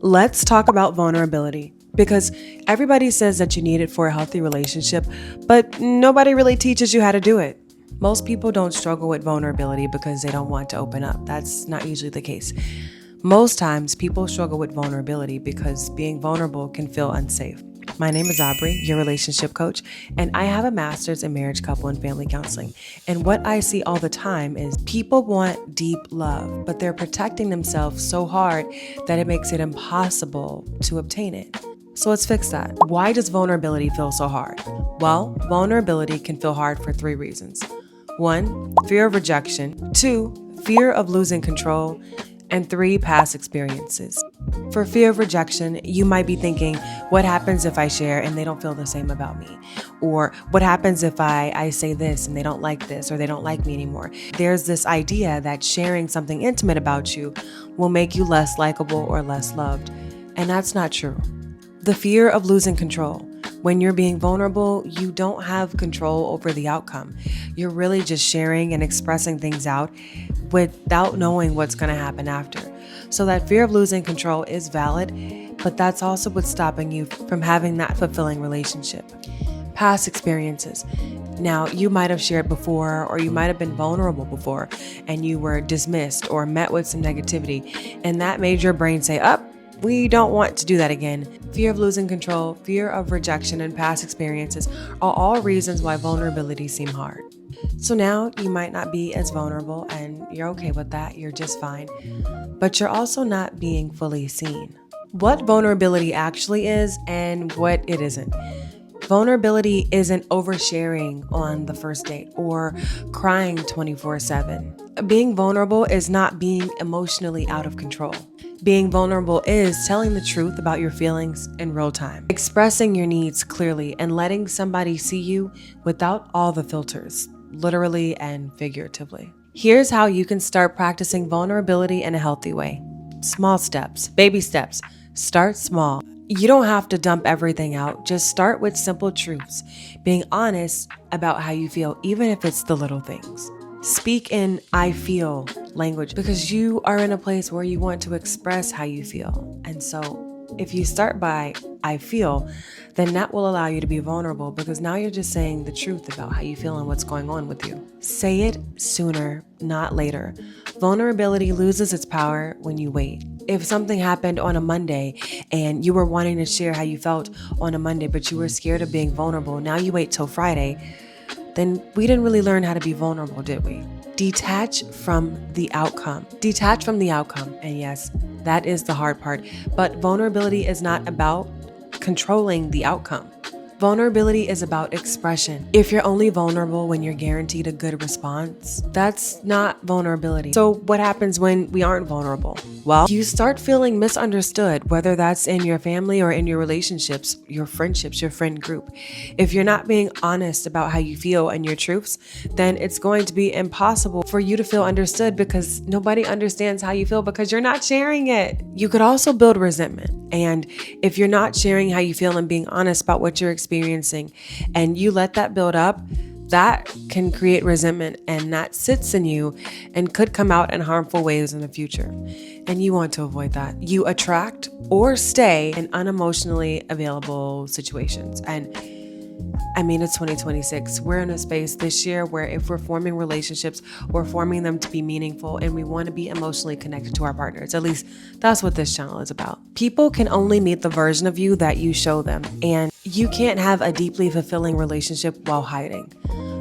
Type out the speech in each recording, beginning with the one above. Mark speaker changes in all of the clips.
Speaker 1: Let's talk about vulnerability because everybody says that you need it for a healthy relationship, but nobody really teaches you how to do it. Most people don't struggle with vulnerability because they don't want to open up. That's not usually the case. Most times, people struggle with vulnerability because being vulnerable can feel unsafe. My name is Aubrey, your relationship coach, and I have a master's in marriage, couple, and family counseling. And what I see all the time is people want deep love, but they're protecting themselves so hard that it makes it impossible to obtain it. So let's fix that. Why does vulnerability feel so hard? Well, vulnerability can feel hard for 3 reasons. 1, fear of rejection. 2, fear of losing control. And 3, past experiences. For fear of rejection, you might be thinking, what happens if I share and they don't feel the same about me? Or what happens if I say this and they don't like this or they don't like me anymore? There's this idea that sharing something intimate about you will make you less likable or less loved. And that's not true. The fear of losing control. When you're being vulnerable, you don't have control over the outcome. You're really just sharing and expressing things out without knowing what's going to happen after. So that fear of losing control is valid, but that's also what's stopping you from having that fulfilling relationship. Past experiences. Now, you might have shared before, or you might have been vulnerable before, and you were dismissed or met with some negativity, and that made your brain say, we don't want to do that again. Fear of losing control, fear of rejection, and past experiences are all reasons why vulnerability seem hard. So now you might not be as vulnerable and you're okay with that, you're just fine, but you're also not being fully seen. What vulnerability actually is and what it isn't. Vulnerability isn't oversharing on the first date or crying 24/7. Being vulnerable is not being emotionally out of control. Being vulnerable is telling the truth about your feelings in real time, expressing your needs clearly, and letting somebody see you without all the filters, literally and figuratively. Here's how you can start practicing vulnerability in a healthy way. Small steps, baby steps. Start small. You don't have to dump everything out. Just start with simple truths, being honest about how you feel, even if it's the little things. Speak in I feel language because you are in a place where you want to express how you feel. And so if you start by I feel, then that will allow you to be vulnerable because now you're just saying the truth about how you feel and what's going on with you. Say it sooner, not later. Vulnerability loses its power when you wait. If something happened on a Monday and you were wanting to share how you felt on a Monday, but you were scared of being vulnerable, now you wait till Friday, then we didn't really learn how to be vulnerable, did we? Detach from the outcome. Detach from the outcome. And yes, that is the hard part. But vulnerability is not about controlling the outcome. Vulnerability is about expression. If you're only vulnerable when you're guaranteed a good response, that's not vulnerability. So what happens when we aren't vulnerable? Well, you start feeling misunderstood, whether that's in your family or in your relationships, your friendships, your friend group. If you're not being honest about how you feel and your truths, then it's going to be impossible for you to feel understood because nobody understands how you feel because you're not sharing it. You could also build resentment. And if you're not sharing how you feel and being honest about what you're experiencing and you let that build up, that can create resentment and that sits in you and could come out in harmful ways in the future. And you want to avoid that. You attract or stay in unemotionally available situations. And I mean, it's 2026. We're in a space this year where if we're forming relationships, we're forming them to be meaningful and we want to be emotionally connected to our partners. At least that's what this channel is about. People can only meet the version of you that you show them, and you can't have a deeply fulfilling relationship while hiding.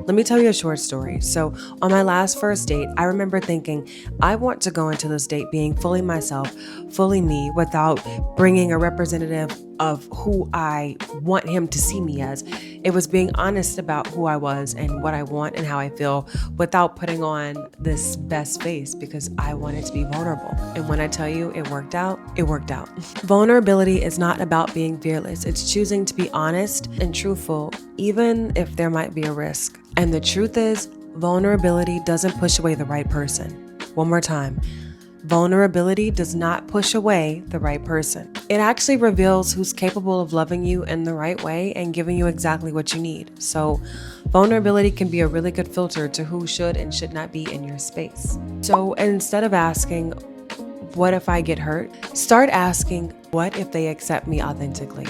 Speaker 1: Let me tell you a short story. So on my last first date, I remember thinking, I want to go into this date being fully myself, fully me, without bringing a representative of who I want him to see me as. It was being honest about who I was and what I want and how I feel without putting on this best face because I wanted to be vulnerable. And when I tell you it worked out, it worked out. Vulnerability is not about being fearless. It's choosing to be honest and truthful, even if there might be a risk. And the truth is, vulnerability doesn't push away the right person. One more time. Vulnerability does not push away the right person. It actually reveals who's capable of loving you in the right way and giving you exactly what you need. So vulnerability can be a really good filter to who should and should not be in your space. So instead of asking, what if I get hurt? Start asking, what if they accept me authentically?